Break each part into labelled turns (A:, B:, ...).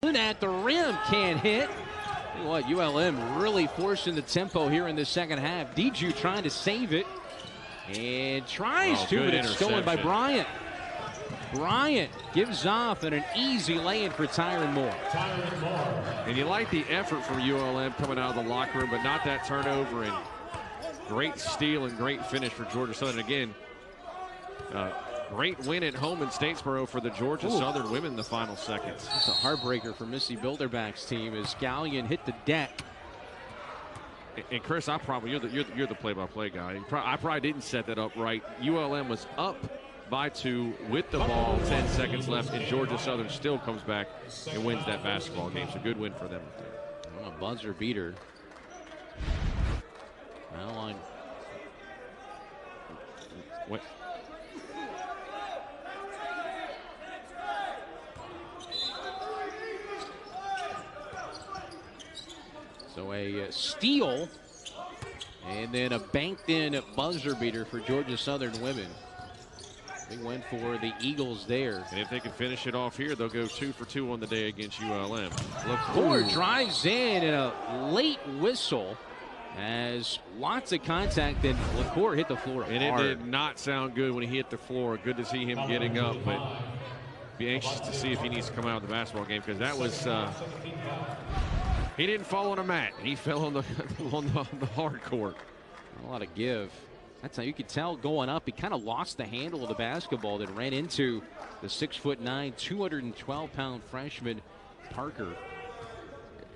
A: At the rim, can't hit. What, ULM really forcing the tempo here in the second half. Diju trying to save it and tries to, but it's stolen by Bryant. Bryant gives off and an easy lay-in for Tyron Moore.
B: And you like the effort from ULM coming out of the locker room, but not that turnover. And great steal and great finish for Georgia Southern. Again, great win at home in Statesboro for the Georgia Southern women in the final seconds.
A: It's a heartbreaker for Missy Bilderbach's team as Gallion hit the deck.
B: And Chris, you're the play-by-play guy. I probably didn't set that up right. ULM was up by 2 with the ball, 10 seconds left, and Georgia Southern still comes back and wins that basketball game. So good win for them.
A: A buzzer beater. Well, on.
B: What?
A: So a steal and then a banked-in buzzer beater for Georgia Southern women. Big win for the Eagles there.
B: And if they can finish it off here, they'll go 2 for 2 on the day against ULM.
A: LaCour drives in and a late whistle as lots of contact, and LaCour hit the floor hard.
B: And it did not sound good when he hit the floor. Good to see him getting up, but be anxious to see if he needs to come out of the basketball game, because that was he didn't fall on a mat. He fell on the hard court.
A: A lot of give. That's how you could tell going up. He kind of lost the handle of the basketball that ran into the 6'9", 212-pound freshman Parker.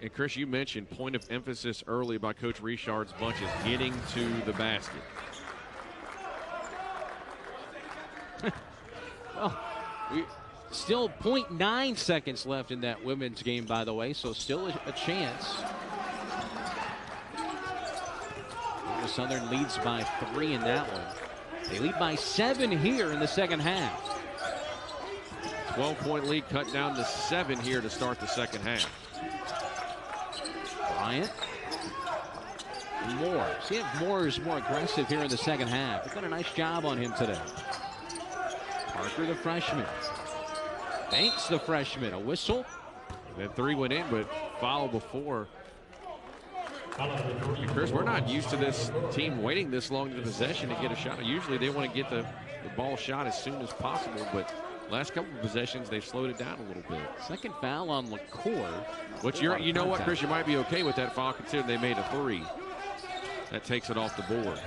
B: And Chris, you mentioned point of emphasis early by Coach Richard's bunch is getting to the basket.
A: Well, still 0.9 seconds left in that women's game, by the way, so still a chance. Southern leads by 3 in that one. They lead by 7 here in the second half.
B: 12-point lead cut down to 7 here to start the second half.
A: Bryant. Moore. See if Moore is more aggressive here in the second half. They've done a nice job on him today. Parker, the freshman. Banks, the freshman. A whistle.
B: That 3 went in, but foul before. And Chris, we're not used to this team waiting this long to the possession to get a shot. Usually they want to get the ball shot as soon as possible, but last couple of possessions they've slowed it down a little bit.
A: Second foul on LaCour.
B: You know what, Chris, you might be okay with that foul considering they made a 3. That takes it off the board.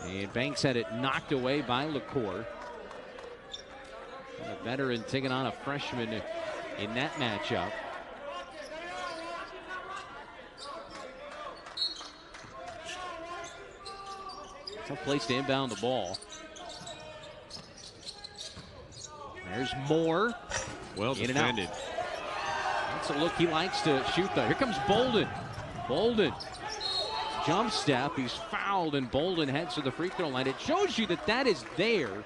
A: And Banks had it knocked away by LaCour. A veteran taking on a freshman in that matchup. Tough place to inbound the ball. There's Moore.
B: Well defended.
A: That's a look he likes to shoot, though. Here comes Bolden. Bolden. Jump step. He's fouled, and Bolden heads to the free throw line. It shows you that is there.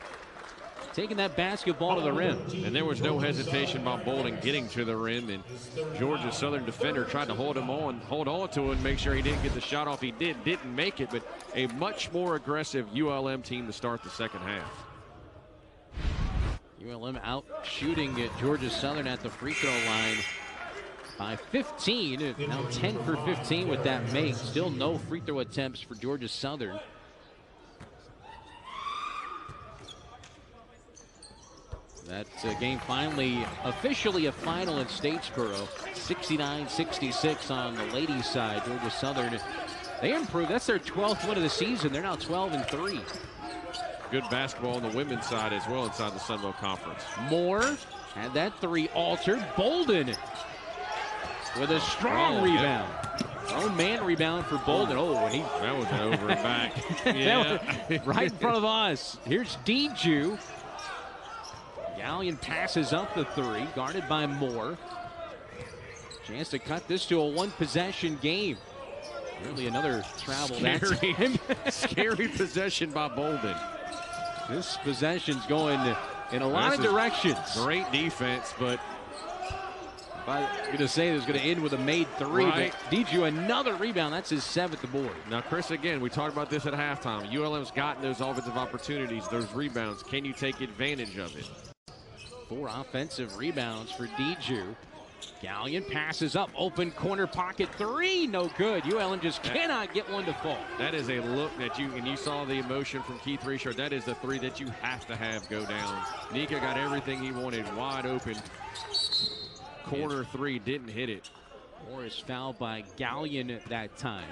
A: Taking that basketball to the rim.
B: And there was no hesitation by Bolden getting to the rim, and Georgia Southern defender tried to hold on to him, make sure he didn't get the shot off. He didn't make it, but a much more aggressive ULM team to start the second half.
A: ULM out shooting at Georgia Southern at the free throw line by 15. Now 10 for 15 with that make. Still no free throw attempts for Georgia Southern. That game finally officially a final in Statesboro. 69-66 on the ladies' side. Georgia Southern, they improved. That's their 12th win of the season. They're now 12-3.
B: Good basketball on the women's side as well inside the Sun Belt Conference.
A: Moore had that 3 altered. Bolden with a strong rebound. Own man rebound for Bolden.
B: That was over and back. Yeah.
A: Right in front of us. Here's Diju. Gallion passes up the 3, guarded by Moore. Chance to cut this to a 1-possession game. Really another travel.
B: Scary possession by Bolden.
A: This possession's going in a lot of directions.
B: Great defense, but
A: I'm going to say it's going to end with a made 3.
B: Right.
A: But Diju, another rebound. That's his 7th board.
B: Now, Chris, again, we talked about this at halftime. ULM's gotten those offensive opportunities, those rebounds. Can you take advantage of it?
A: 4 offensive rebounds for Diju. Gallion passes up, open corner pocket 3, no good. ULM just cannot get one to fall.
B: That is a look that you saw the emotion from Keith Richard. That is the 3 that you have to have go down. Nika got everything he wanted, wide open. Corner 3, didn't hit it.
A: Morris fouled by Gallion at that time.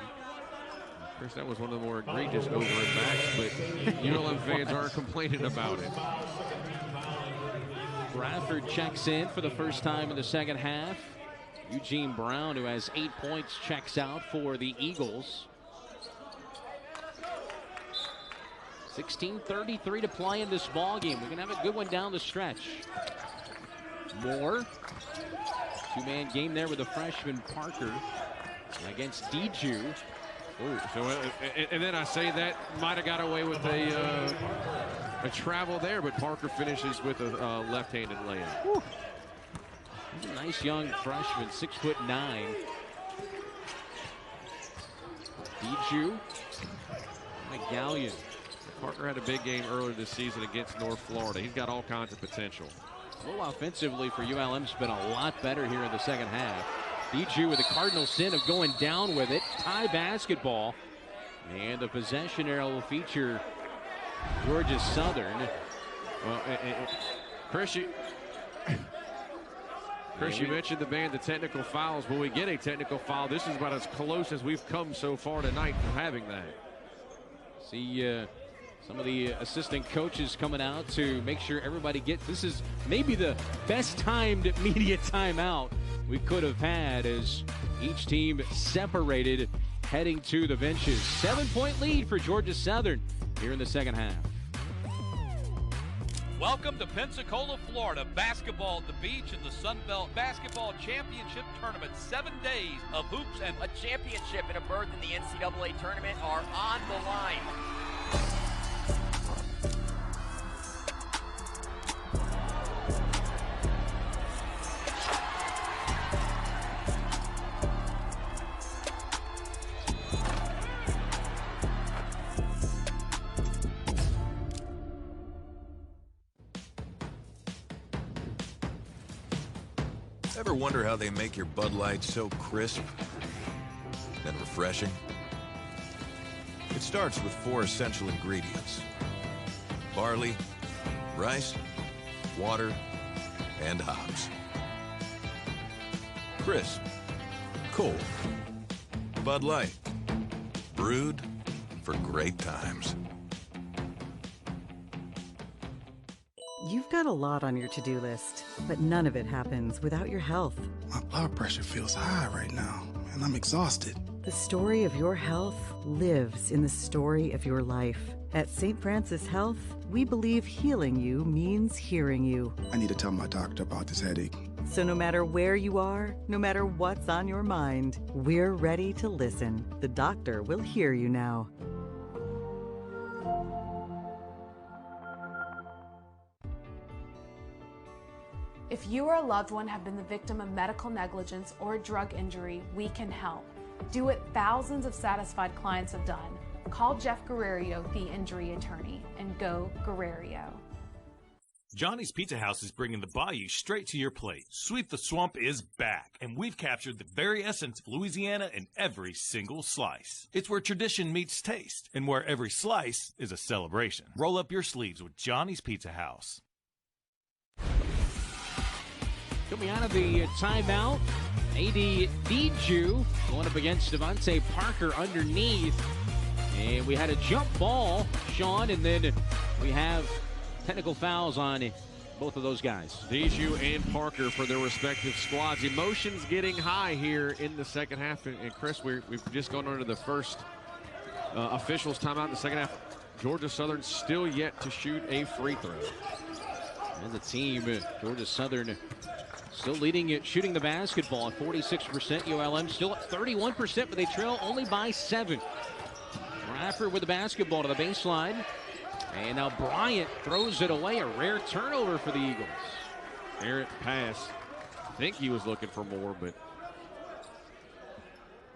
B: Chris, that was one of the more egregious over and backs, but ULM fans aren't complaining about it.
A: Bradford checks in for the first time in the second half. Eugene Brown, who has 8 points, checks out for the Eagles. 16:33 to play in this ball game. We're going to have a good one down the stretch. Moore. 2-man game there with the freshman Parker against Diju.
B: And then I say that might have got away with a travel there, but Parker finishes with a left-handed layup.
A: Whew. He's a nice young freshman, 6'9". Diju. Gallion.
B: Parker had a big game earlier this season against North Florida. He's got all kinds of potential.
A: Well, offensively for ULM's been a lot better here in the second half. Diju with the cardinal sin of going down with it. Tie basketball. And the possession arrow will feature Georgia Southern.
B: Well, Chris, you mentioned the ban, the technical fouls. When we get a technical foul, this is about as close as we've come so far tonight from having that.
A: See some of the assistant coaches coming out to make sure everybody gets. This is maybe the best timed media timeout we could have had as each team separated heading to the benches. 7-point lead for Georgia Southern here in the second half.
C: Welcome to Pensacola, Florida. Basketball at the beach in the Sun Belt Basketball Championship Tournament. 7 days of hoops and
D: a championship and a berth in the NCAA tournament are on the line.
E: Ever wonder how they make your Bud Light so crisp and refreshing? It starts with 4 essential ingredients: barley, rice, water, and hops. Crisp, cold, Bud Light, brewed for great times.
F: You've got a lot on your to-do list, but none of it happens without your health.
G: My blood pressure feels high right now, and I'm exhausted.
F: The story of your health lives in the story of your life. At St. Francis Health, we believe healing you means hearing you.
G: I need to tell my doctor about this headache.
F: So no matter where you are, no matter what's on your mind, we're ready to listen. The doctor will hear you now.
H: If you or a loved one have been the victim of medical negligence or a drug injury, we can help. Do what thousands of satisfied clients have done. Call Jeff Guerrero, the injury attorney, and go Guerrero.
I: Johnny's Pizza House is bringing the bayou straight to your plate. Sweep the Swamp is back, and we've captured the very essence of Louisiana in every single slice. It's where tradition meets taste, and where every slice is a celebration. Roll up your sleeves with Johnny's Pizza House.
A: Coming out of the timeout, A.D. Diju going up against Devontae Parker underneath. And we had a jump ball, Sean, and then we have technical fouls on both of those guys.
B: Diju and Parker for their respective squads. Emotions getting high here in the second half. And Chris, we've just gone under the first officials timeout in the second half. Georgia Southern still yet to shoot a free throw.
A: And the team, Georgia Southern, still leading it, shooting the basketball at 46%. ULM still at 31%, but they trail only by 7. Bradford with the basketball to the baseline. And now Bryant throws it away. A rare turnover for the Eagles.
B: Errant pass. I think he was looking for more, but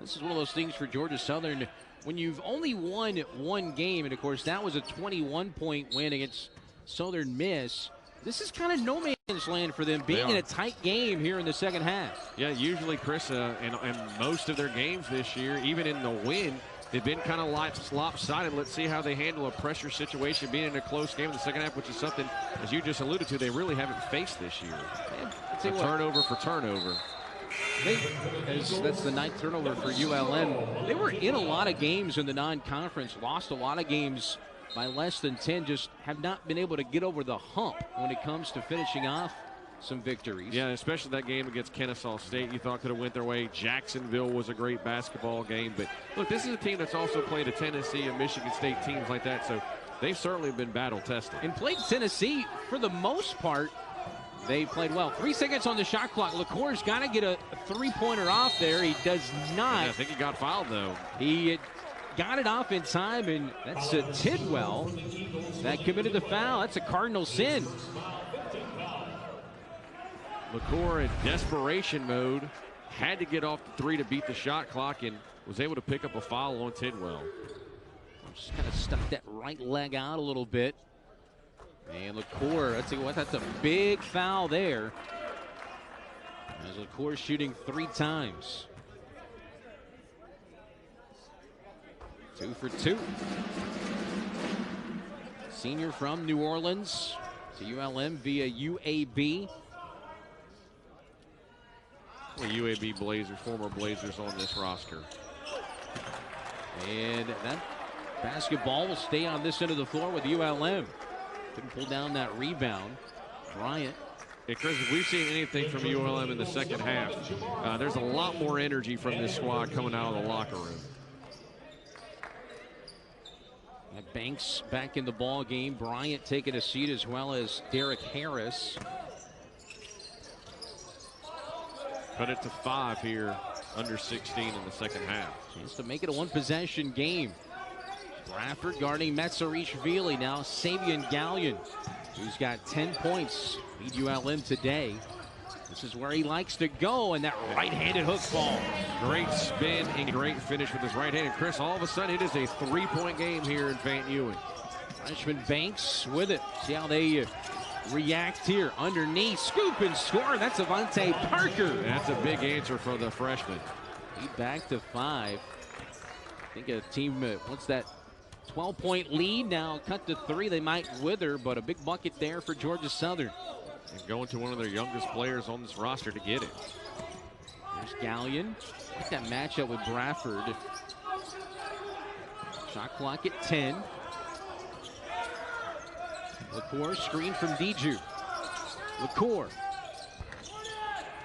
A: this is one of those things for Georgia Southern. When you've only won one game, and of course that was a 21-point win against Southern Miss, this is kind of no man's land for them, being in a tight game here in the second half.
B: Yeah, usually, Chris, and most of their games this year, even in the win, they've been kind of lopsided. Let's see how they handle a pressure situation being in a close game in the second half, which is something, as you just alluded to, they really haven't faced this year. Turnover for turnover.
A: That's the 9th turnover for ULM. They were in a lot of games in the non-conference, lost a lot of games by less than 10, just have not been able to get over the hump when it comes to finishing off some victories.
B: Yeah, especially that game against Kennesaw State you thought could have went their way. Jacksonville was a great basketball game. But, look, this is a team that's also played a Tennessee and Michigan State teams like that, so they've certainly been battle-tested.
A: And played Tennessee, for the most part, they played well. 3 seconds on the shot clock. LaCour's got to get a three-pointer off there. He does not.
B: Yeah, I think he got fouled, though.
A: He got it off in time, and that's Tidwell that committed the foul. That's a cardinal sin.
B: LaCour in desperation mode had to get off the three to beat the shot clock and was able to pick up a foul on Tidwell.
A: Just kind of stuck that right leg out a little bit. And LaCour, I'll tell you what, that's a big foul there. As LaCour shooting 3 times. 2 for 2. Senior from New Orleans to ULM via UAB.
B: Well, UAB Blazers, former Blazers on this roster.
A: And that basketball will stay on this end of the floor with ULM. Couldn't pull down that rebound. Bryant.
B: Hey, Chris, if we've seen anything from ULM in the second half, there's a lot more energy from this squad coming out of the locker room.
A: Banks back in the ball game. Bryant taking a seat, as well as Derek Harris.
B: Cut it to 5 here, under 16 in the second half.
A: Chance to make it a one-possession game. Bradford guarding Metzarishvili. Now Savion Gallion, who's got 10 points, lead ULM today. This is where he likes to go, and that right-handed hook ball.
B: Great spin and great finish with his right hand. And Chris, all of a sudden, it is a 3-point game here in Fant Ewing.
A: Freshman Banks with it. See how they react here. Underneath, scoop and score. That's Avante Parker.
B: That's a big answer for the freshman.
A: Lead back to 5. I think a team wants that 12-point lead. Now cut to 3. They might wither, but a big bucket there for Georgia Southern.
B: And going to one of their youngest players on this roster to get it.
A: There's Gallion. Like that matchup with Bradford. Shot clock at 10. LaCour screen from Diju. LaCour.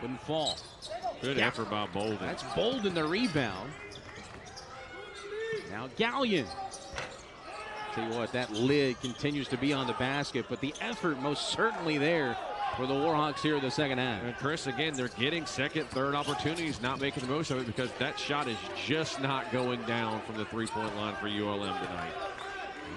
A: Wouldn't fall.
B: Good effort by Bolden.
A: That's Bolden the rebound. Now Gallion. Tell you what, that lid continues to be on the basket, but the effort most certainly there for the Warhawks here in the second half.
B: And Chris, again, they're getting second, third opportunities, not making the most of it because that shot is just not going down from the three-point line for ULM tonight.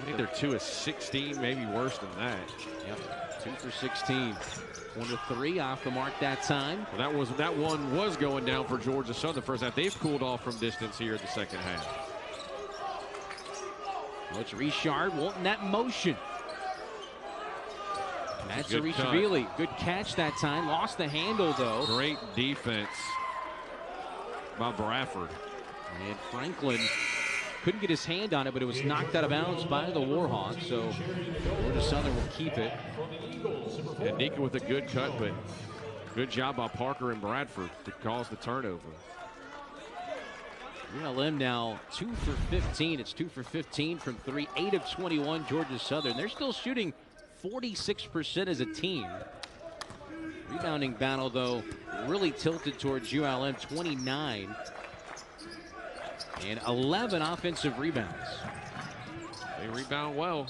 B: I think they're 2 of 16, maybe worse than that.
A: Yep, 2 for 16. 1 of 3 off the mark that time.
B: Well, that one was going down for Georgia Southern first half. They've cooled off from distance here in the second half.
A: Coach Richard wanting that motion. Metzarishvili, good catch that time. Lost the handle, though.
B: Great defense by Bradford.
A: And Franklin couldn't get his hand on it, but it was knocked out of bounds by the Warhawks, so Georgia Southern will keep it.
B: And Nika with a good cut, but good job by Parker and Bradford to cause the turnover.
A: ULM now 2 for 15. It's 2 for 15 from 3, 8 of 21 Georgia Southern. They're still shooting 46% as a team. Rebounding battle, though, really tilted towards ULM, 29. And 11 offensive rebounds.
B: They rebound well.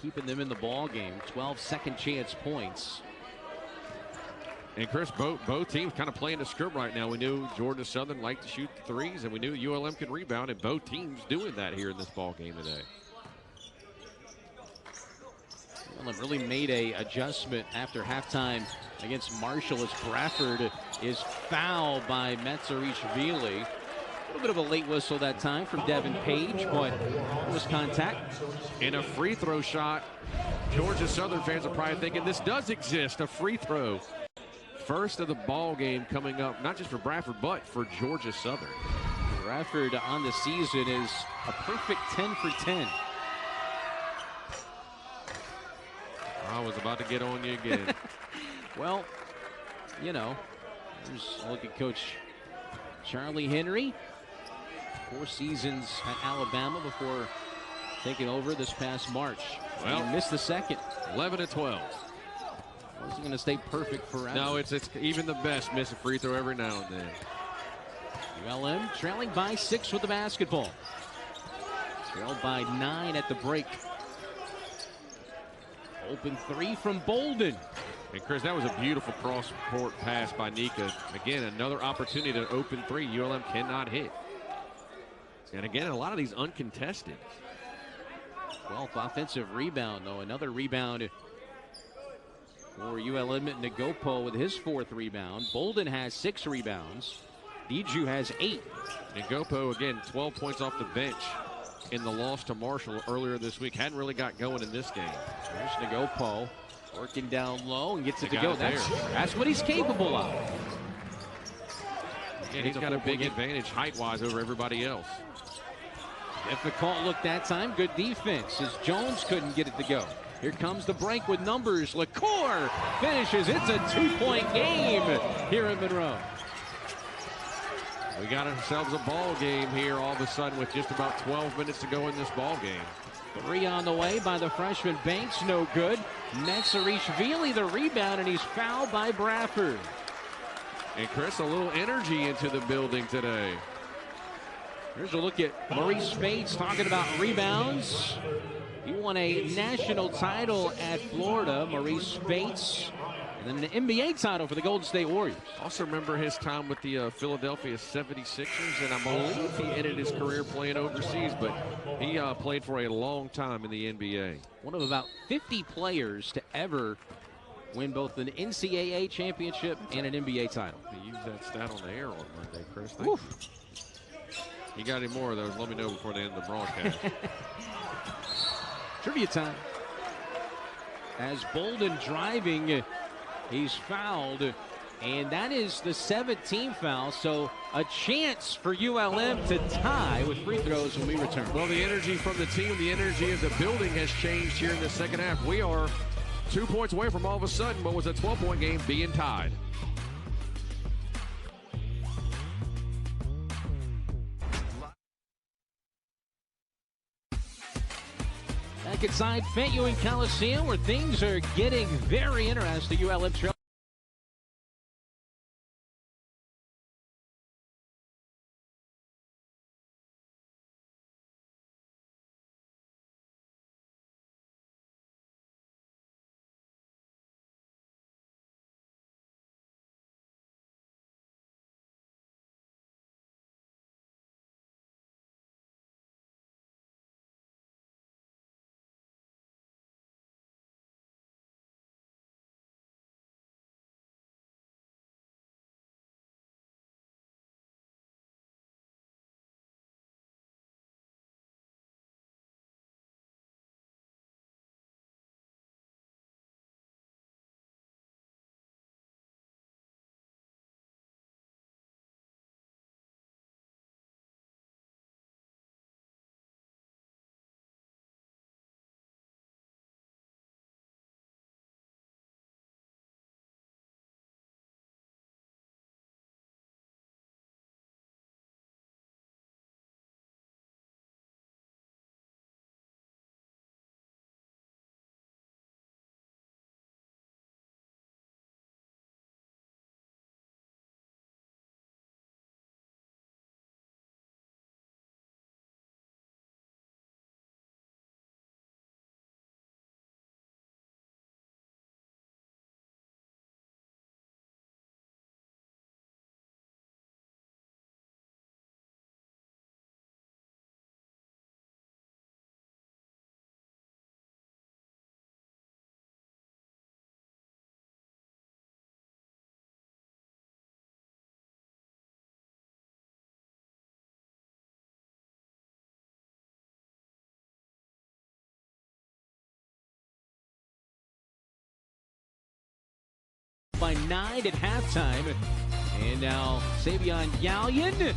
A: Keeping them in the ball game. 12 second chance points.
B: And Chris, both teams kind of playing the script right now. We knew Georgia Southern liked to shoot the threes, and we knew ULM could rebound, and both teams doing that here in this ball game today.
A: ULM really made a adjustment after halftime against Marshall as Bradford is fouled by Metzarishvili. A little bit of a late whistle that time from Devin Page, but it was contact.
B: And a free throw shot Georgia Southern fans are probably thinking this does exist, a free throw. First of the ball game coming up, not just for Bradford, but for Georgia Southern.
A: Bradford on the season is a perfect 10 for 10.
B: I was about to get on you again.
A: Well, you know, there's a look at Coach Charlie Henry. 4 seasons at Alabama before taking over this past March.
B: Well,
A: he missed the second.
B: 11-12.
A: Wasn't going to stay perfect forever.
B: No, it's even the best miss a free throw every now and then.
A: ULM trailing by 6 with the basketball. Trailed by 9 at the break. Open 3 from Bolden.
B: And Chris, that was a beautiful cross-court pass by Nika. Again, another opportunity to open 3. ULM cannot hit. And again, a lot of these uncontested.
A: 12th offensive rebound, though. Another rebound for ULM. Nagopo with his 4th rebound. Bolden has 6 rebounds. Diju has 8.
B: Nagopo, again, 12 points off the bench in the loss to Marshall earlier this week. Hadn't really got going in this game.
A: There's Nagopo working down low and gets it to go. That's what he's capable of.
B: And he's got a big advantage height-wise over everybody else.
A: Difficult look that time. Good defense as Jones couldn't get it to go. Here comes the break with numbers. LaCour finishes. It's a 2-point game here in Monroe.
B: We got ourselves a ball game here all of a sudden with just about 12 minutes to go in this ball game.
A: 3 on the way by the freshman Banks. No good. Metsarishvili the rebound, and he's fouled by Bradford.
B: And Chris, a little energy into the building today.
A: Here's a look at Maurice Spates talking about rebounds. He won a national title at Florida, Maurice Spates. And then an NBA title for the Golden State Warriors.
B: Also remember his time with the Philadelphia 76ers, and I believe he ended his career playing overseas, but he played for a long time in the NBA.
A: One of about 50 players to ever win both an NCAA championship and an NBA title.
B: He used that stat on the air on Monday, Chris. You got any more of those? Let me know before the end of the broadcast.
A: Trivia time. As Bolden driving, he's fouled, and that is the 17th foul, so a chance for ULM to tie with free throws when we return.
B: Well, the energy from the team, the energy of the building has changed here in the second half. We are 2 points away from all of a sudden what was a 12-point game being tied.
A: Back inside Fayette Ewing Coliseum, where things are getting very interesting. ULM trail by 9 at halftime. And now Savion Gallion.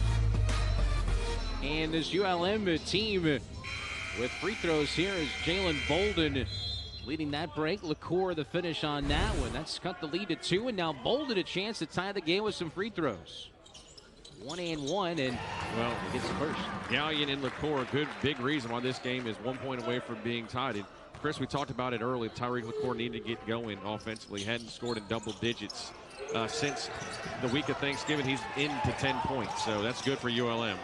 A: And this ULM team with free throws here is Jalen Bolden leading that break. LaCour the finish on that one. That's cut the lead to 2, and now Bolden a chance to tie the game with some free throws. 1 and 1, and well, he gets the first.
B: Gallion and LaCour, a good big reason why this game is 1 point away from being tied. And Chris, we talked about it earlier. Tyreek LaCour needed to get going offensively. Hadn't scored in double digits since the week of Thanksgiving. He's into 10 points, so that's good for ULM.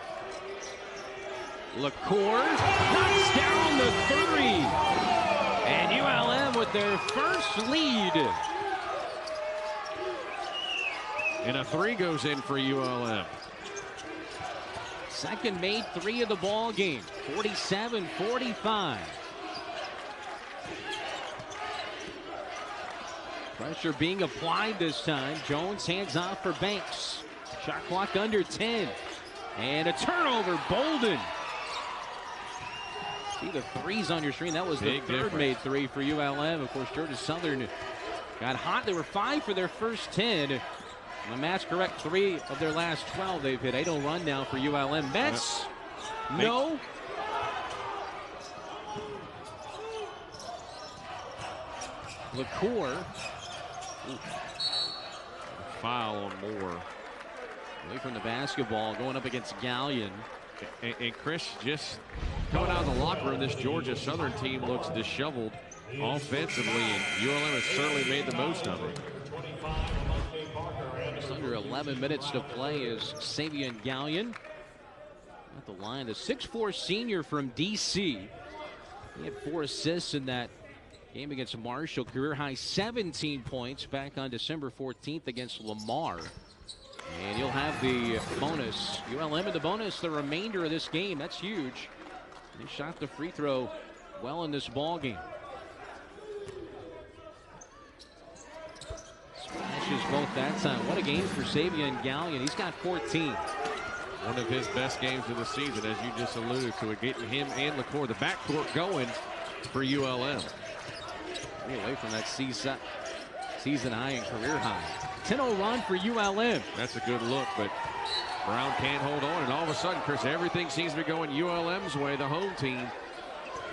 A: LaCour knocks down the 3. And ULM with their first lead.
B: And a 3 goes in for ULM.
A: Second made 3 of the ball game. 47-45. Pressure being applied this time. Jones hands off for Banks. Shot clock under 10. And a turnover. Bolden. See the threes on your screen. That was the third made 3 for ULM. Of course, Georgia Southern got hot. They were 5 for their first 10. And the match correct, 3 of their last 12 they've hit. 8-0 run now for ULM. Mets, no. LaCour.
B: Foul on Moore.
A: Away from the basketball, going up against Gallion.
B: And Chris, just coming out of the locker room, this Georgia Southern team looks disheveled offensively, and ULM has certainly made the most of it.
A: Just under 11 minutes to play is Savion Gallion at the line. The 6'4" senior from D.C. He had 4 assists in that game against Marshall. Career high 17 points back on December 14th against Lamar. And you'll have the bonus. ULM in the bonus the remainder of this game. That's huge. He shot the free throw well in this ball game. Smashes both that time. What a game for Savion Gallion. He's got 14.
B: One of his best games of the season, as you just alluded to it, getting him and LaCour, the backcourt going for ULM.
A: Away from that season high and career high. 10-0 run for ULM.
B: That's a good look, but Brown can't hold on. And all of a sudden, Chris, everything seems to be going ULM's way, the home team,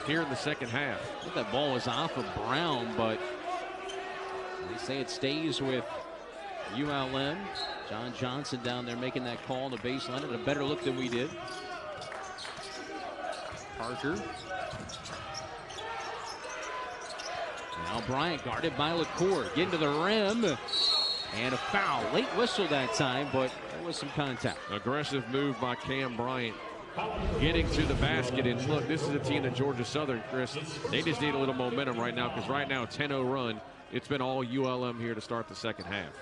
B: here in the second half.
A: I think that ball was off of Brown, but they say it stays with ULM. John Johnson down there making that call on the baseline. A better look than we did. Parker. Now Bryant guarded by LaCour. Getting to the rim. And a foul. Late whistle that time, but there was some contact.
B: Aggressive move by Cam Bryant. Getting to the basket. And look, this is a team that Georgia Southern, Chris, they just need a little momentum right now, because right now, 10-0 run. It's been all ULM here to start the second half.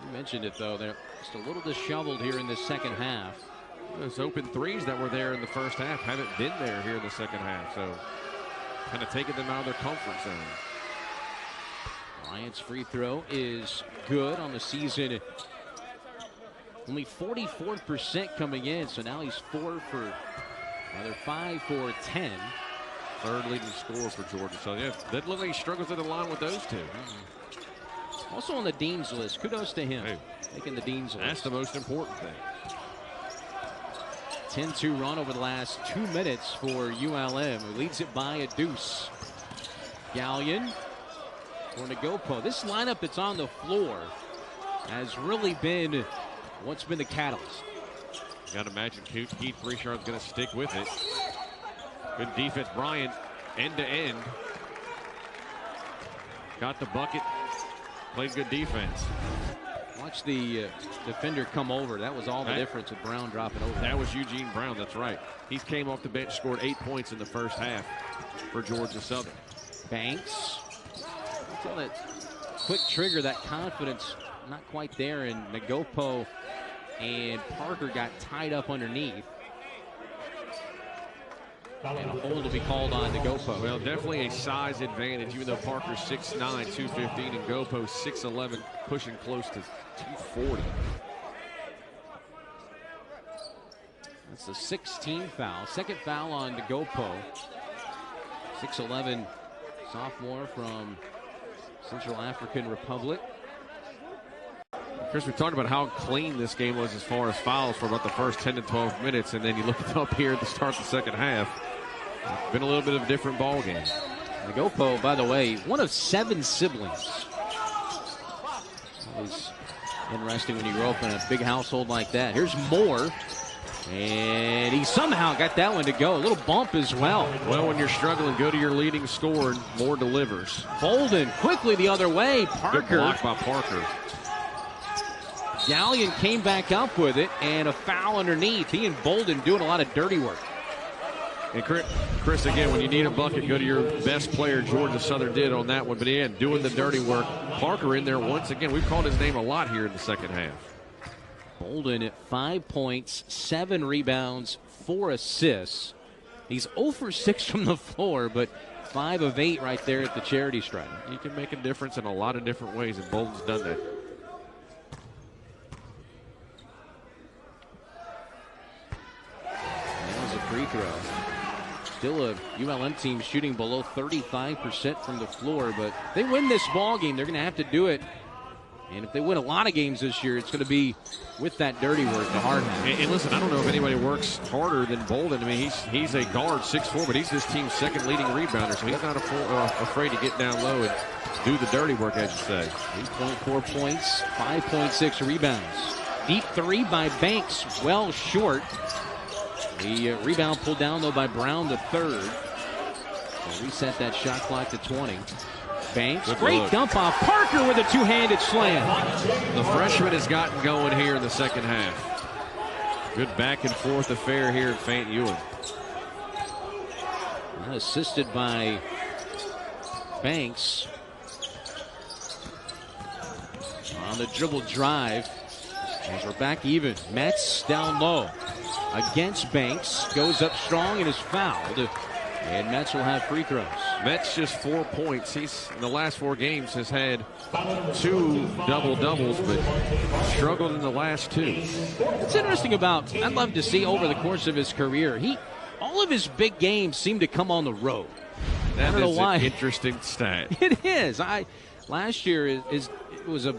A: You mentioned it, though. They're just a little disheveled here in the second half.
B: Those open threes that were there in the first half haven't been there here in the second half. So kind of taking them out of their comfort zone.
A: Bryant's free throw is good on the season. Only 44% coming in, so now he's 4 for another 5 for 10.
B: Third leading scorer for Georgia. So yeah, that looks like he struggles at the line with those two.
A: Also on the Dean's list. Kudos to him.
B: Hey,
A: making the Dean's list.
B: That's the most important thing.
A: 10-2 run over the last 2 minutes for ULM, who leads it by a deuce. Gallion for Nagopo. This lineup that's on the floor has really been what's been the catalyst.
B: Got to imagine Keith Richard's going to stick with it. Good defense. Bryant end to end. Got the bucket. Played good defense.
A: Watch the defender come over. That was all the difference with Brown dropping over.
B: That was Eugene Brown. That's right. He came off the bench, scored 8 points in the first half for Georgia Southern.
A: Banks. Until that quick trigger, that confidence not quite there, and Nagopo and Parker got tied up underneath. And a hold will be called on Nagopo.
B: Well, definitely a size advantage, even though Parker's 6'9", 215, and Gopo 6'11", pushing close to 240.
A: That's the 16th foul. Second foul on Nagopo. 6'11", sophomore from Central African Republic.
B: Chris, we talked about how clean this game was as far as fouls for about the first 10 to 12 minutes, and then you look up here at the start of the second half. It's been a little bit of a different ball game.
A: Nagopo, by the way, one of 7 siblings. It's interesting when you grow up in a big household like that. Here's Moore, and he somehow got that one to go. A little bump as well.
B: Well, when you're struggling, go to your leading scorer, and Moore delivers.
A: Bolden quickly the other way. Parker.
B: Good block by Parker.
A: Gallion came back up with it, and a foul underneath. He and Bolden doing a lot of dirty work.
B: And Chris, again, when you need a bucket, go to your best player. Georgia Southern did on that one. But again, doing the dirty work. Parker in there once again. We've called his name a lot here in the second half.
A: Bolden at 5 points, 7 rebounds, 4 assists. He's 0 for 6 from the floor, but 5 of 8 right there at the charity stripe.
B: You can make a difference in a lot of different ways, and Bolden's done that.
A: Free throw. Still a ULM team shooting below 35% from the floor, but if they win this ball game, they're going to have to do it. And if they win a lot of games this year, it's going to be with that dirty work, the hard hand.
B: And listen, I don't know if anybody works harder than Bolden. I mean, he's a guard, 6'4", but he's this team's second leading rebounder, so he's not afraid to get down low and do the dirty work, as you say.
A: 8.4 points, 5.6 rebounds. Deep 3 by Banks, well short. The rebound pulled down, though, by Brown, the third. So reset that shot clock to 20. Banks,
B: good
A: great
B: look.
A: dump off. Parker with a two-handed slam.
B: The freshman has gotten going here in the second half. Good back and forth affair here at Fayette Ewing.
A: Assisted by Banks. On the dribble drive. As we're back even. Metz down low. Against Banks, goes up strong and is fouled, and Metz will have free throws.
B: Metz just 4 points. He's in the last 4 games has had 2 double-doubles, but struggled in the last 2.
A: What's interesting about, I'd love to see over the course of his career, all of his big games seem to come on the road.
B: That
A: I don't know why.
B: An interesting stat.
A: It is. Last year it was a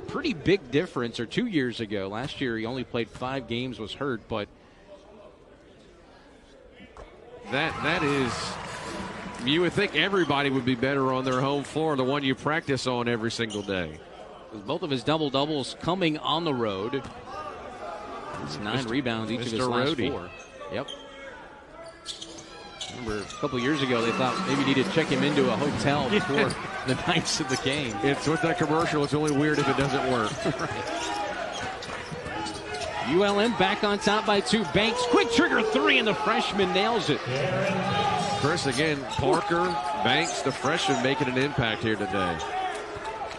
A: pretty big difference, or 2 years ago. Last year he only played 5 games, was hurt, but
B: that is, you would think everybody would be better on their home floor, the one you practice on every single day.
A: Both of his double-doubles coming on the road. It's 9 rebounds each of his last 4. Yep. Remember, a couple years ago, they thought maybe you need to check him into a hotel before the nights of the game.
B: It's with that commercial. It's only weird if it doesn't work.
A: ULM back on top by 2. Banks, quick trigger 3, and the freshman nails it.
B: Chris, again, Parker, Banks, the freshman making an impact here today.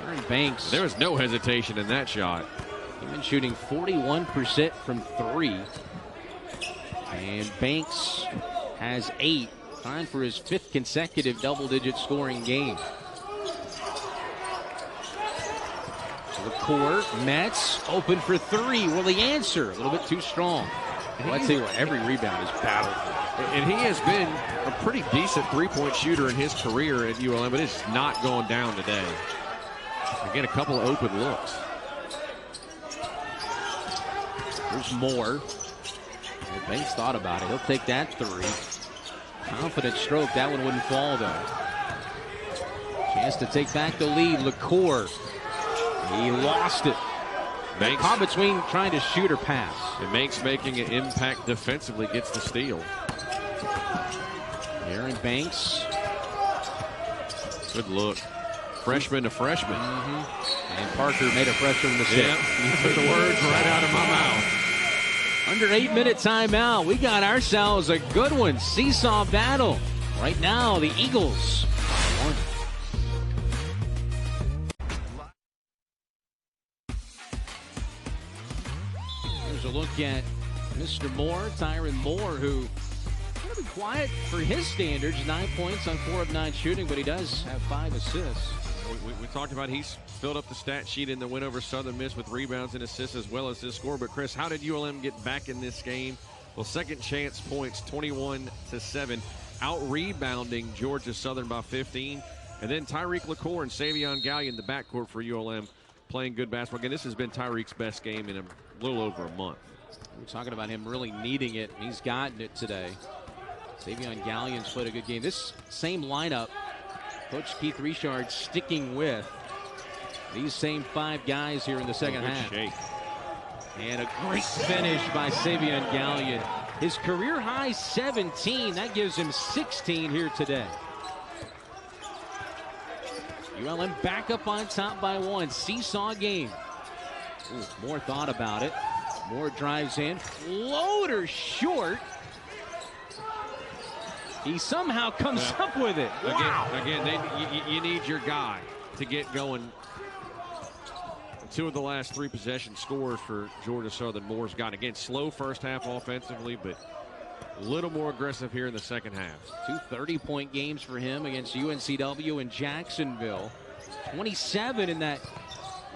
A: Aaron Banks.
B: There was no hesitation in that shot.
A: He's been shooting 41% from 3. And Banks has 8, time for his 5th consecutive double-digit scoring game. The core, Metz open for 3. Will he answer? A little bit too strong. Well, I tell you what, every rebound is battled for.
B: And he has been a pretty decent three-point shooter in his career at ULM, but it's not going down today. Again, a couple of open looks.
A: There's more. Well, Banks thought about it. He'll take that 3. Confident stroke. That one wouldn't fall, though. Chance to take back the lead. LaCour. He lost it.
B: Banks
A: caught between trying to shoot or pass.
B: And Banks making an impact defensively, gets the steal.
A: Aaron Banks.
B: Good look. Freshman to freshman.
A: And Parker made a freshman mistake.
B: Yeah, you took the words right out of my mouth.
A: Under 8-minute timeout. We got ourselves a good one. Seesaw battle. Right now, the Eagles 1. Here's a look at Mr. Moore, Tyron Moore, who kind of been quiet for his standards. 9 points on 4 of 9 shooting, but he does have 5 assists.
B: We talked about he's filled up the stat sheet in the win over Southern Miss with rebounds and assists as well as his score. But, Chris, how did ULM get back in this game? Well, second chance points, 21-7, out-rebounding Georgia Southern by 15. And then Tyreek LaCour and Savion Gallion, the backcourt for ULM, playing good basketball. Again, this has been Tyreek's best game in a little over a month.
A: We're talking about him really needing it. He's gotten it today. Savion Gallion's played a good game. This same lineup, Coach Keith Richard sticking with these same 5 guys here in the second half.
B: Shake.
A: And a great finish by Savion Gallion. His career high 17. That gives him 16 here today. ULM back up on top by 1. Seesaw game. Ooh, Moore thought about it. Moore drives in. Floater short. He somehow comes up with it. Wow.
B: Again, you need your guy to get going. 2 of the last 3 possession scores for Georgia Southern. Moore's got, again, slow first half offensively, but a little more aggressive here in the second half.
A: 2 30-point games for him against UNCW and Jacksonville. 27 in that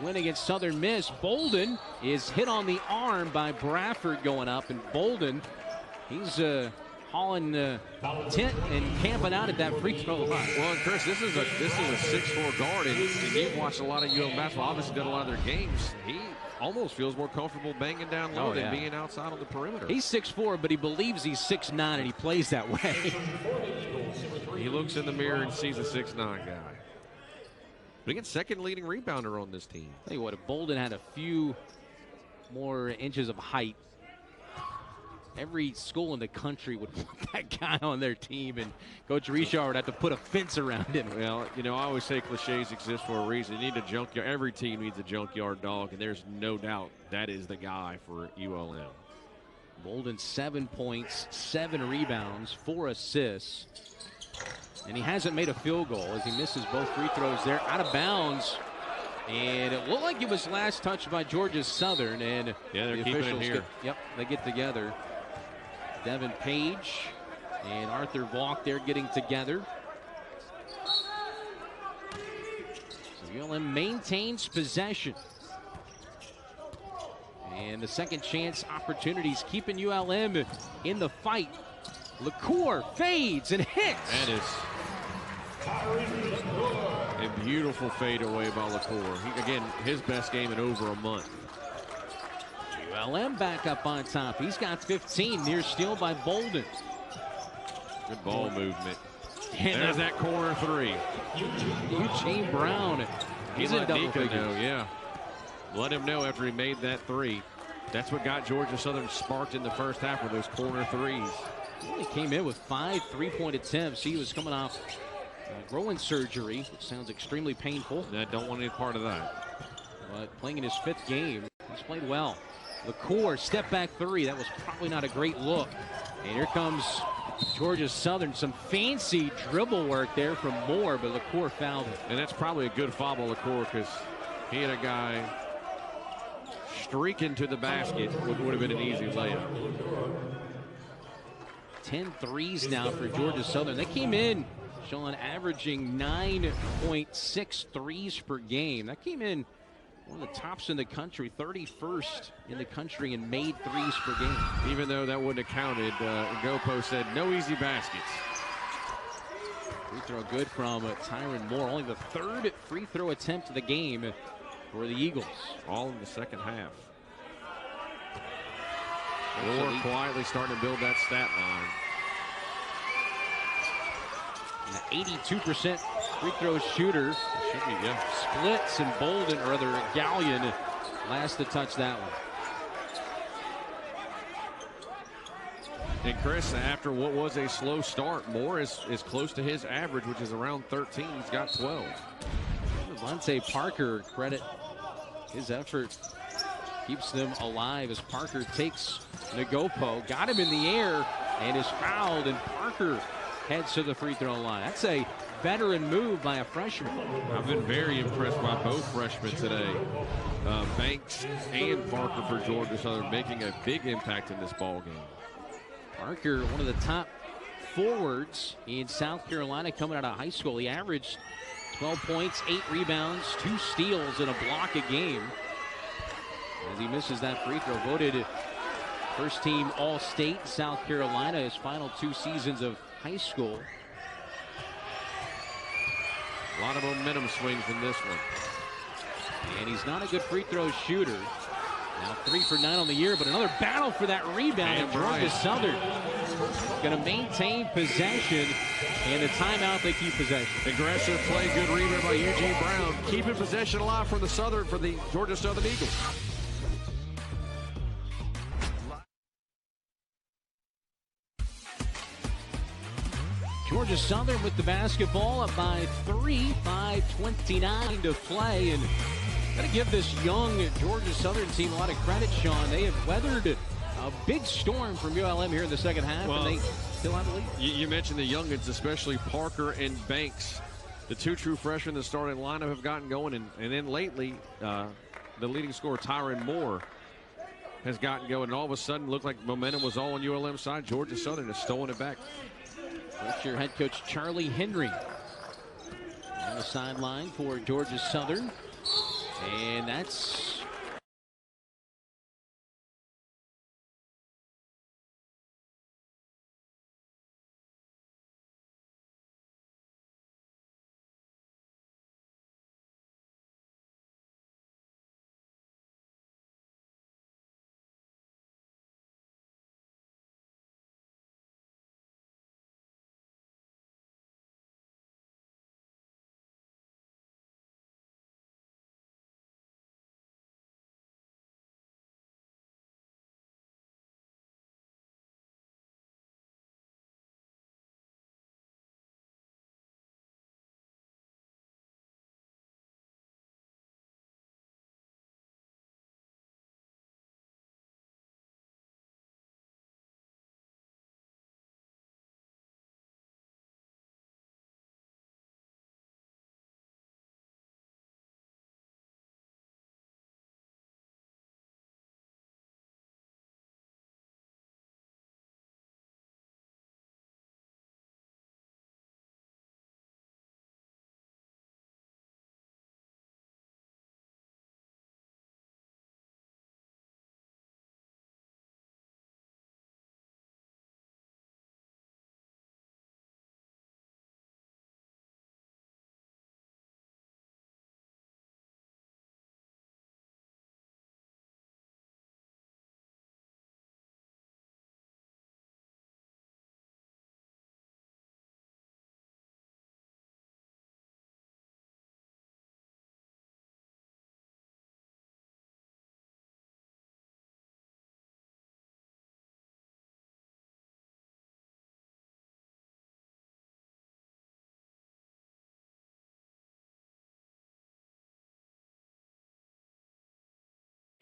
A: win against Southern Miss. Bolden is hit on the arm by Bradford going up, and Bolden, he's hauling tent and camping out at that free throw line.
B: Well, and Chris, this is a 6'4" guard, and you've watched a lot of UM basketball. Obviously, done a lot of their games. He almost feels more comfortable banging down low than being outside on the perimeter.
A: He's 6'4", but he believes he's 6'9", and he plays that way.
B: He looks in the mirror and sees a 6'9" guy. But again, second leading rebounder on this team.
A: Tell you what, if Bolden had a few more inches of height, every school in the country would want that guy on their team, and Coach Richard would have to put a fence around him.
B: Well, you know, I always say cliches exist for a reason. You need a junkyard. Every team needs a junkyard dog, and there's no doubt that is the guy for ULM.
A: Bolden 7 points, 7 rebounds, 4 assists, and he hasn't made a field goal as he misses both free throws there. Out of bounds. And it looked like it was last touched by Georgia Southern, and
B: yeah, they're
A: the
B: keeping
A: officials
B: it here.
A: They get together. Devin Page and Arthur Vaught there getting together. So ULM maintains possession. And the second chance opportunities keeping ULM in the fight. LaCour fades and hits.
B: That is a beautiful fade away by LaCour. Again, his best game in over a month.
A: ULM back up on top. He's got 15. Near steal by Bolden.
B: Good ball movement. And there's that corner 3.
A: Eugene Brown. He's in double figures.
B: Yeah. Let him know after he made that 3. That's what got Georgia Southern sparked in the first half with those corner 3s.
A: He only came in with 5 3-point attempts. He was coming off growing surgery, which sounds extremely painful.
B: I don't want any part of that.
A: But playing in his 5th game, he's played well. LaCour, step back 3. That was probably not a great look. And here comes Georgia Southern. Some fancy dribble work there from Moore, but LaCour fouled it.
B: And that's probably a good foul by LaCour, because he had a guy streaking to the basket. Would have been an easy layup.
A: 10 threes now for Georgia Southern. They came in, Sean, averaging 9.6 threes per game. That came in one of the tops in the country, 31st in the country in made threes per game.
B: Even though that wouldn't have counted, Gopo said no easy baskets.
A: Free throw good from Tyron Moore. Only the 3rd free throw attempt of the game for the Eagles.
B: All in the second half. Moore quietly starting to build that stat line.
A: An 82% free throw shooter.
B: Should be, yeah.
A: Splits and Bolden, or rather Gallion, last to touch that one.
B: And Chris, after what was a slow start, Moore is close to his average, which is around 13. He's got 12.
A: Devontae Parker, credit his effort. Keeps them alive as Parker takes Nagopo. Got him in the air and is fouled, and Parker heads to the free throw line. That's a veteran move by a freshman.
B: I've been very impressed by both freshmen today. Banks and Parker for Georgia Southern making a big impact in this ball game.
A: Parker, one of the top forwards in South Carolina coming out of high school. He averaged 12 points, 8 rebounds, 2 steals, and a block a game. As he misses that free throw, voted first team All-State South Carolina his final 2 seasons of high school.
B: A lot of momentum swings in this one.
A: And he's not a good free throw shooter. Now 3 for 9 on the year, but another battle for that rebound. And Georgia Southern going to maintain possession, and a timeout, they keep possession.
B: Aggressive play, good rebound by Eugene Brown, keeping possession alive for the Georgia Southern Eagles.
A: Georgia Southern with the basketball up by 3, 5:29 to play, and got to give this young Georgia Southern team a lot of credit, Sean. They have weathered a big storm from ULM here in the second half, and they still have the lead.
B: You mentioned the youngins, especially Parker and Banks. The 2 true freshmen that started lineup have gotten going, and then lately the leading scorer, Tyron Moore, has gotten going, and all of a sudden looked like momentum was all on ULM's side. Georgia Southern has stolen it back.
A: That's your head coach, Charlie Henry, on the sideline for Georgia Southern. And that's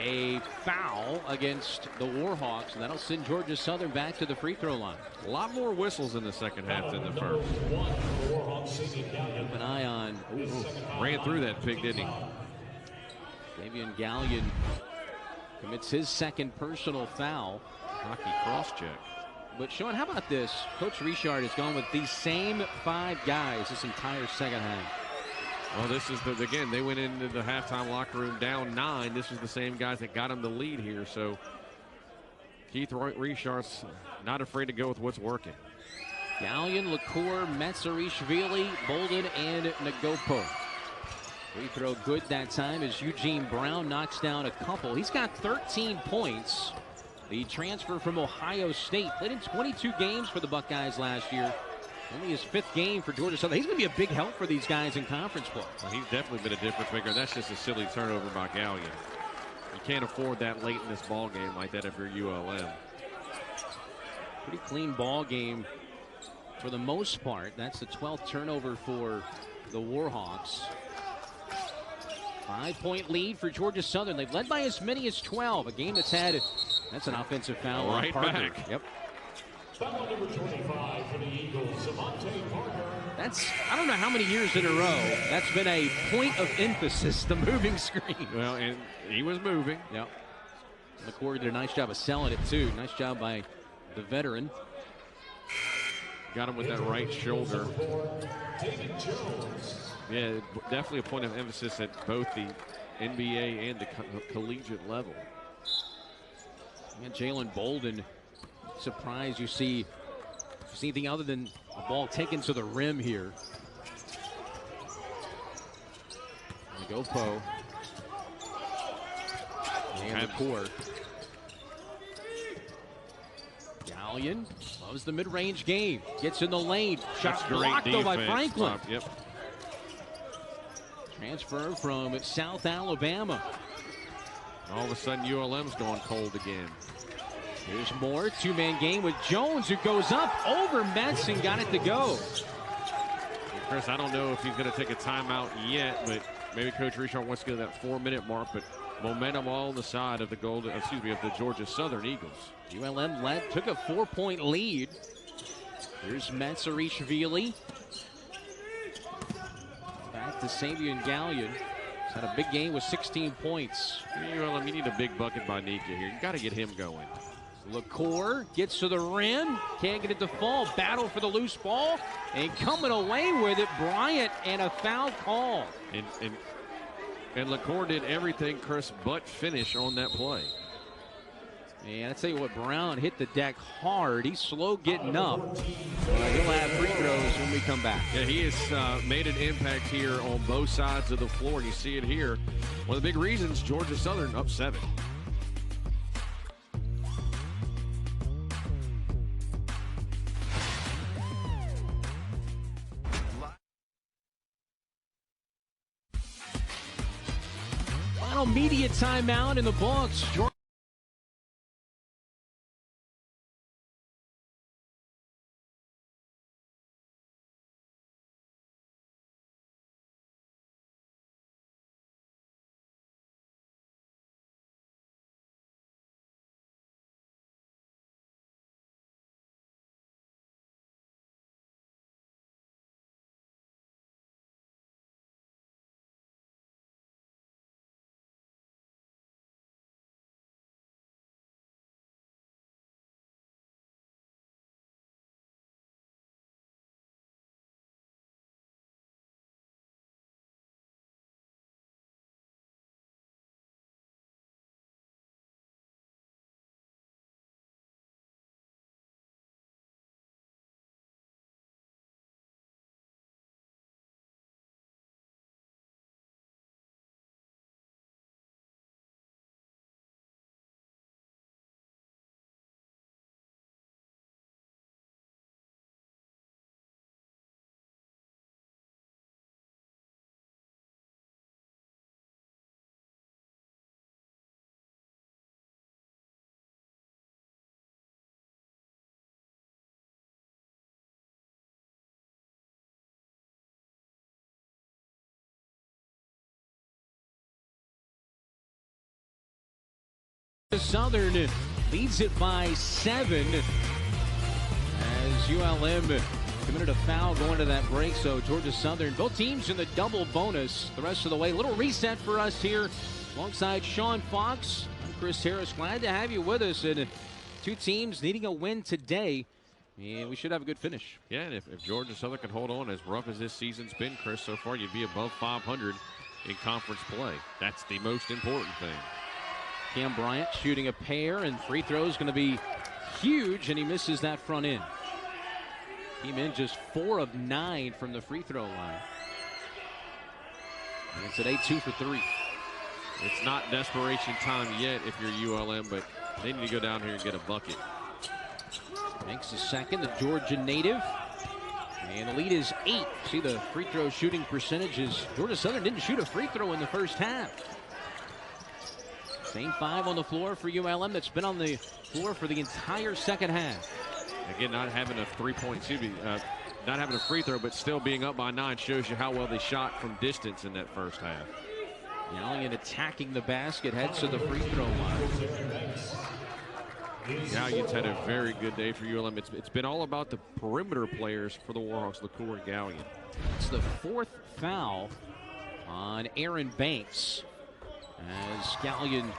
A: a foul against the Warhawks, and that'll send Georgia Southern back to the free throw line.
B: A lot more whistles in the second half than the first.
A: Keep an eye on.
B: Ran through that pig, didn't he?
A: Davian Gallion commits his second personal foul.
B: Hockey cross-check.
A: But Sean, how about this? Coach Richard has gone with these same 5 guys this entire second half.
B: Well, this is again, they went into the halftime locker room down 9. This is the same guys that got them the lead here. So Keith Richard's not afraid to go with what's working.
A: Gallion, LaCour, Metzarishvili, Bolden, and Nagopo. Free throw good that time as Eugene Brown knocks down a couple. He's got 13 points. The transfer from Ohio State played in 22 games for the Buckeyes last year. Only his 5th game for Georgia Southern. He's going to be a big help for these guys in conference play.
B: Well, he's definitely been a difference maker. That's just a silly turnover by Gallion. You can't afford that late in this ball game like that if you're ULM.
A: Pretty clean ball game for the most part. That's the 12th turnover for the Warhawks. 5-point lead for Georgia Southern. They've led by as many as 12. A game that's an offensive foul
B: right
A: on Parker.
B: Back.
A: Yep.
J: Foul number 25 for the Eagles, Savante Parker.
A: That's, I don't know how many years in a row, that's been a point of emphasis, the moving screen.
B: Well, and he was moving.
A: Yep. McCord did a nice job of selling it, too. Nice job by the veteran.
B: Got him with that right shoulder. Yeah, definitely a point of emphasis at both the NBA and the collegiate level.
A: And Jalen Bolden, surprised you see anything other than a ball taken to the rim here. Nagopo And the core. Gallion loves the mid-range game. Gets in the lane. Shot blocked though by Franklin.
B: Yep.
A: Transfer from South Alabama.
B: All of a sudden, ULM's going cold again.
A: Here's more. Two-man game with Jones, who goes up over Metz and got it to go.
B: Chris, I don't know if he's going to take a timeout yet, but maybe Coach Richard wants to get to that 4-minute mark. But momentum all on the side of the of the Georgia Southern Eagles.
A: ULM took a 4-point lead. Here's Matsarishvili. Back to Savion Gallion. He's had a big game with 16 points.
B: ULM, you need a big bucket by Nika here. You got to get him going.
A: LaCour gets to the rim. Can't get it to fall. Battle for the loose ball. And coming away with it, Bryant, and a foul call.
B: And LaCour did everything, Chris, but finish on that play.
A: And I tell you what, Brown hit the deck hard. He's slow getting up. He'll have free throws when we come back.
B: Yeah, he has made an impact here on both sides of the floor. You see it here. One of the big reasons Georgia Southern up 7.
A: Final media timeout in the books. Southern leads it by 7 as ULM committed a foul going to that break. So Georgia Southern, both teams in the double bonus the rest of the way. Little reset for us here alongside Sean Fox. I'm Chris Harris. Glad to have you with us. And two teams needing a win today, and we should have a good finish.
B: Yeah, and if Georgia Southern can hold on as rough as this season's been, Chris, so far you'd be above 500 in conference play. That's the most important thing.
A: Cam Bryant shooting a pair, and free throw is going to be huge, and he misses that front end. Came in just 4 of 9 from the free throw line. And it's at 2 for 3.
B: It's not desperation time yet if you're ULM, but they need to go down here and get a bucket.
A: Makes the second, the Georgia native. And the lead is 8. See the free throw shooting percentages. Georgia Southern didn't shoot a free throw in the first half. Same 5 on the floor for ULM that's been on the floor for the entire second half.
B: Again, not having a not having a free throw, but still being up by 9 shows you how well they shot from distance in that first half.
A: Gallion attacking the basket, heads to the free throw line.
B: Gallion's had a very good day for ULM. It's been all about the perimeter players for the Warhawks, LaCour and Gallion.
A: It's the 4th foul on Aaron Banks. As Gallion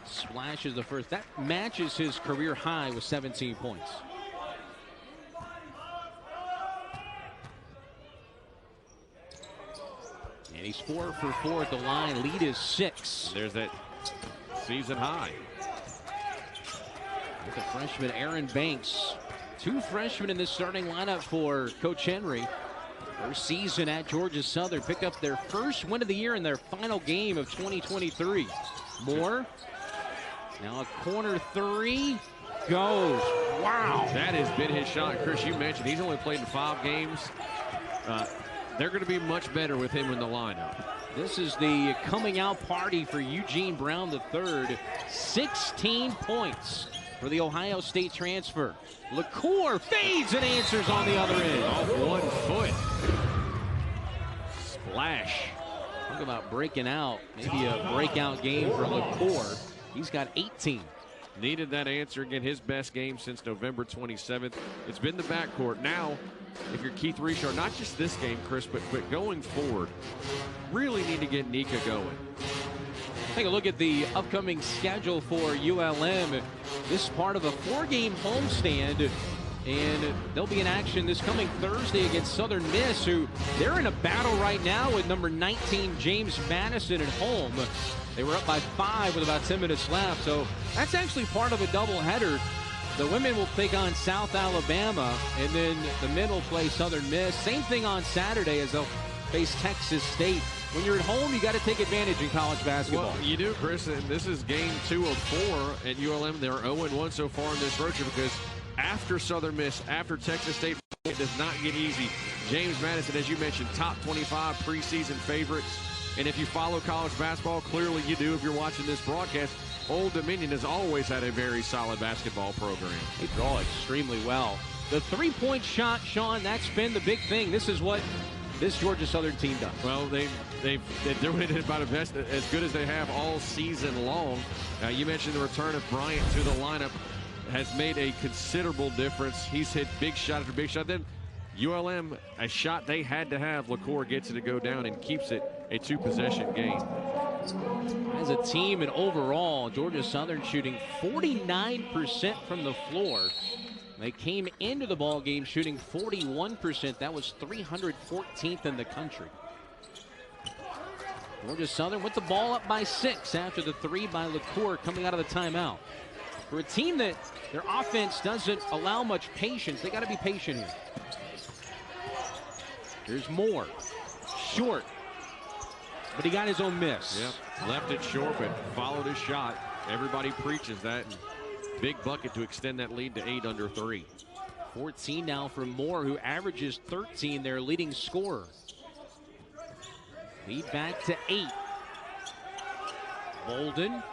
A: splashes the first. That matches his career high with 17 points. And he's 4 for 4 at the line. Lead is 6.
B: There's that season high.
A: With the freshman Aaron Banks. 2 freshmen in this starting lineup for Coach Henry. First season at Georgia Southern, picked up their first win of the year in their final game of 2023. Moore Now a corner three goes. Wow.
B: That has been his shot. Chris, you mentioned he's only played in 5 games. They're going to be much better with him in the lineup.
A: This is the coming out party for Eugene Brown III. 16 points for the Ohio State transfer. LaCour fades and answers on the other end.
B: Off 1 foot. Splash.
A: Talk about breaking out. Maybe a breakout game for LaCour. He's got 18.
B: Needed that answer again. His best game since November 27th. It's been the backcourt. Now, if you're Keith Richard, not just this game, Chris, but going forward, really need to get Nika going.
A: Take a look at the upcoming schedule for ULM. This is part of a 4-game homestand, and they'll be in action this coming Thursday against Southern Miss, who they're in a battle right now with number 19 James Madison at home. They were up by 5 with about 10 minutes left, so that's actually part of a doubleheader. The women will take on South Alabama, and then the men will play Southern Miss. Same thing on Saturday as they'll face Texas State. When you're at home, you got to take advantage in college basketball.
B: Well, you do, Chris, and this is game 2 of 4 at ULM. They're 0-1 so far in this road trip because after Southern Miss, after Texas State, it does not get easy. James Madison, as you mentioned, top 25 preseason favorites. And if you follow college basketball, clearly you do if you're watching this broadcast, Old Dominion has always had a very solid basketball program.
A: They draw extremely well. The three-point shot, Sean, that's been the big thing. This is what this Georgia Southern team does.
B: Well, they're doing it about as good as they have all season long. You mentioned the return of Bryant to the lineup has made a considerable difference. He's hit big shot after big shot. Then ULM, a shot they had to have. LaCour gets it to go down and keeps it a 2-possession game.
A: As a team and overall, Georgia Southern shooting 49% from the floor. They came into the ball game shooting 41%. That was 314th in the country. Georgia Southern with the ball up by 6 after the 3 by LaCour coming out of the timeout. For a team that their offense doesn't allow much patience, they got to be patient here. There's more. Short. But he got his own miss.
B: Yep. Left it short, but followed his shot. Everybody preaches that. Big bucket to extend that lead to 8 under 3.
A: 14 now for Moore, who averages 13, their leading scorer. Lead back to 8. Bolden.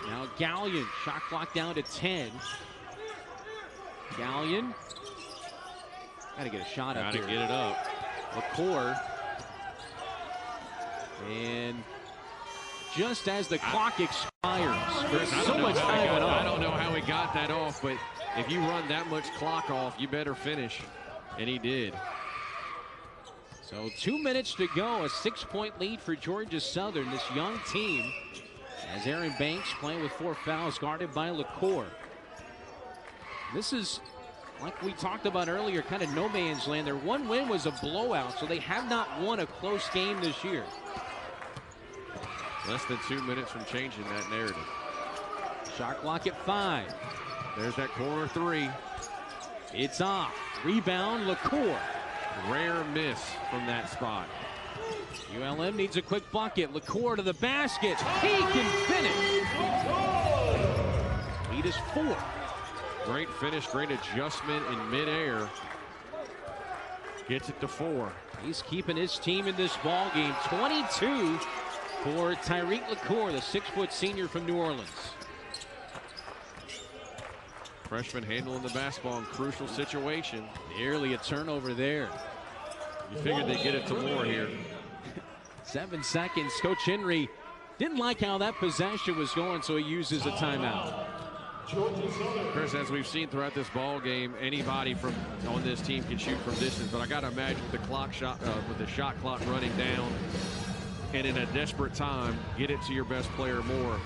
A: Now Gallion. Shot clock down to 10. Gallion. Got to get a shot up here.
B: Got to get it up.
A: LaCour. And just as the clock expires, there's so much time went off.
B: I don't know how he got that off, but if you run that much clock off, you better finish. And he did.
A: So 2 minutes to go, a 6-point lead for Georgia Southern, this young team, as Aaron Banks playing with 4 fouls, guarded by LaCour. This is, like we talked about earlier, kind of no man's land. Their one win was a blowout, so they have not won a close game this year.
B: Less than 2 minutes from changing that narrative.
A: Shot clock at 5.
B: There's that corner 3.
A: It's off. Rebound, LaCour.
B: Rare miss from that spot.
A: ULM needs a quick bucket. LaCour to the basket. He can finish. Lead is 4.
B: Great finish, great adjustment in midair. Gets it to 4.
A: He's keeping his team in this ball game. 22 for Tyreek LaCour, the 6-foot senior from New Orleans.
B: Freshman handling the basketball in crucial situation.
A: Nearly a turnover there.
B: You figured they'd get it to Moore here.
A: 7 seconds. Coach Henry didn't like how that possession was going, so he uses a timeout.
B: Chris, as we've seen throughout this ball game, anybody from on this team can shoot from distance, but I got to imagine with the clock shot, with the shot clock running down, and in a desperate time, get it to your best player more.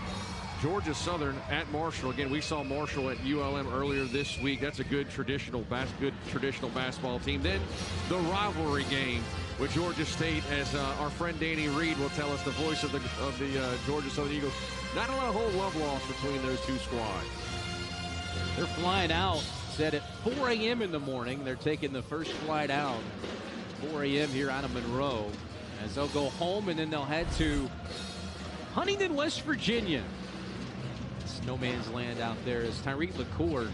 B: Georgia Southern at Marshall. Again, we saw Marshall at ULM earlier this week. That's a good traditional basketball team. Then the rivalry game with Georgia State, as our friend Danny Reed will tell us, the voice of the Georgia Southern Eagles. Not a whole love lost between those two squads.
A: They're flying out, said at 4 a.m. in the morning. They're taking the first flight out, 4 a.m. here out of Monroe, as they'll go home and then they'll head to Huntington, West Virginia. It's no man's land out there as Tyreek LaCour.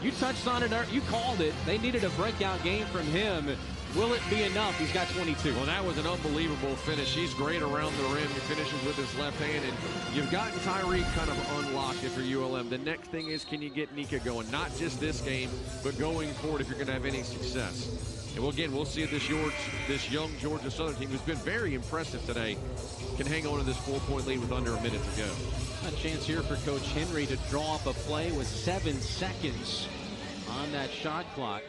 A: You touched on it, you called it. They needed a breakout game from him. Will it be enough? He's got 22.
B: Well, that was an unbelievable finish. He's great around the rim. He finishes with his left hand, and you've gotten Tyreek kind of unlocked for ULM. The next thing is, can you get Nika going? Not just this game, but going forward if you're going to have any success. And again, we'll see if this young Georgia Southern team, who's been very impressive today, can hang on to this 4-point lead with under a minute to go.
A: A chance here for Coach Henry to draw up a play with 7 seconds on that shot clock.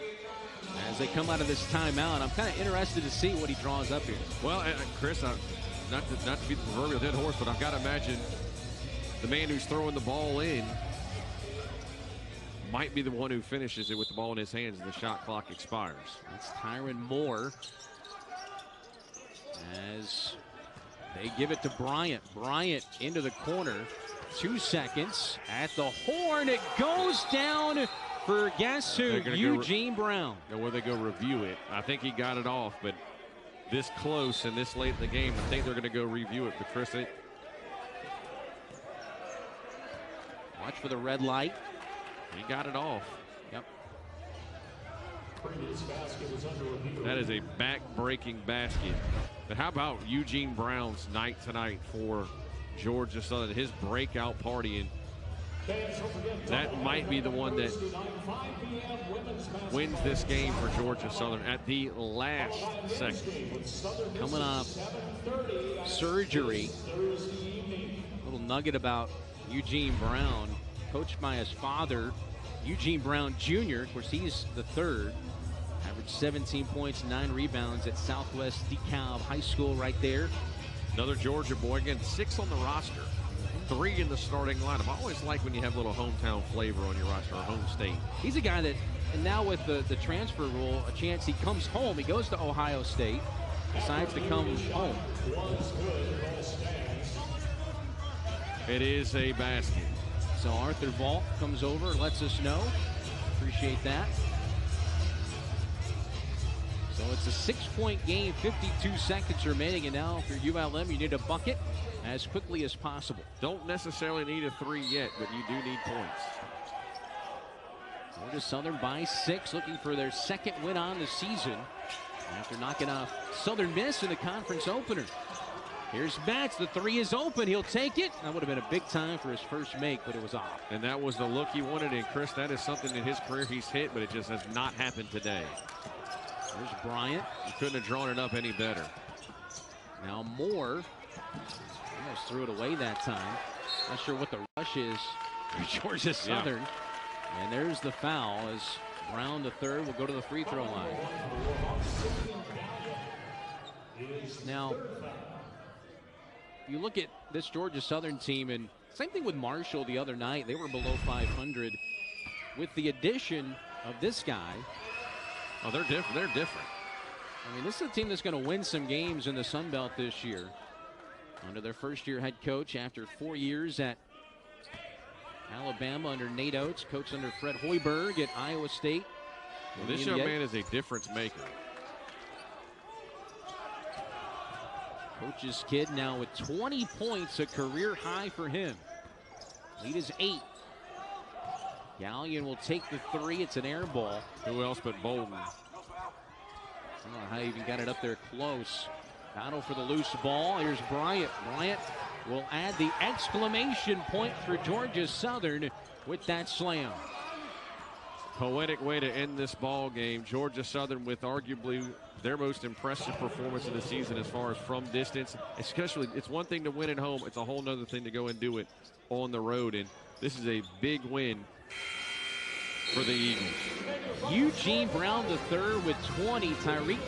A: As they come out of this timeout, I'm kind of interested to see what he draws up here.
B: Well, Chris, not to beat the proverbial dead horse, but I've got to imagine the man who's throwing the ball in might be the one who finishes it with the ball in his hands and the shot clock expires.
A: That's Tyron Moore as they give it to Bryant. Bryant into the corner. 2 seconds at the horn. It goes down for guess who? Eugene Brown.
B: Where they go review it. I think he got it off, but this close and this late in the game, I think they're going to go review it. But Chris,
A: watch for the red light.
B: He got it off.
A: Yep.
B: That is a back-breaking basket. But how about Eugene Brown's night tonight for Georgia Southern? His breakout party, and that might be the one that wins this game for Georgia Southern at the last second.
A: Coming off surgery. A little nugget about Eugene Brown, coached by his father, Eugene Brown Jr. Of course, he's the third. Averaged 17 points, 9 rebounds at Southwest DeKalb High School right there.
B: Another Georgia boy. Again, 6 on the roster. 3 in the starting lineup. I always like when you have a little hometown flavor on your roster, or home state.
A: He's a guy that, and now with the transfer rule, a chance he comes home. He goes to Ohio State, decides to come home.
B: It is a basket.
A: So Arthur Vault comes over, lets us know. Appreciate that. So it's a 6-point game, 52 seconds remaining, and now for ULM, you need a bucket as quickly as possible.
B: Don't necessarily need a 3 yet, but you do need points.
A: Georgia Southern by 6, looking for their second win on the season after knocking off Southern Miss in the conference opener. Here's Batts. The 3 is open. He'll take it. That would have been a big time for his first make, but it was off.
B: And that was the look he wanted. And Chris, that is something in his career he's hit, but it just has not happened today.
A: There's Bryant.
B: He couldn't have drawn it up any better.
A: Now Moore almost threw it away that time. Not sure what the rush is for Georgia Southern. Yeah. And there's the foul as Brown, the third, will go to the free throw line. Now, you look at this Georgia Southern team, and same thing with Marshall the other night. They were below 500. With the addition of this guy.
B: Oh, they're different. They're different.
A: I mean, this is a team that's going to win some games in the Sun Belt this year. Under their first-year head coach after 4 years at Alabama under Nate Oates, coached under Fred Hoiberg at Iowa State.
B: Well, this young man is a difference maker.
A: Coach's kid now with 20 points, a career high for him. Lead is 8. Gallion will take the 3. It's an air ball.
B: Who else but Bolden?
A: I don't know how he even got it up there close. Battle for the loose ball. Here's Bryant. Bryant will add the exclamation point for Georgia Southern with that slam.
B: Poetic way to end this ball game. Georgia Southern with arguably their most impressive performance of the season as far as from distance. Especially, it's one thing to win at home. It's a whole nother thing to go and do it on the road. And this is a big win for the Eagles.
A: Eugene Brown, the third, with 20. Tyreek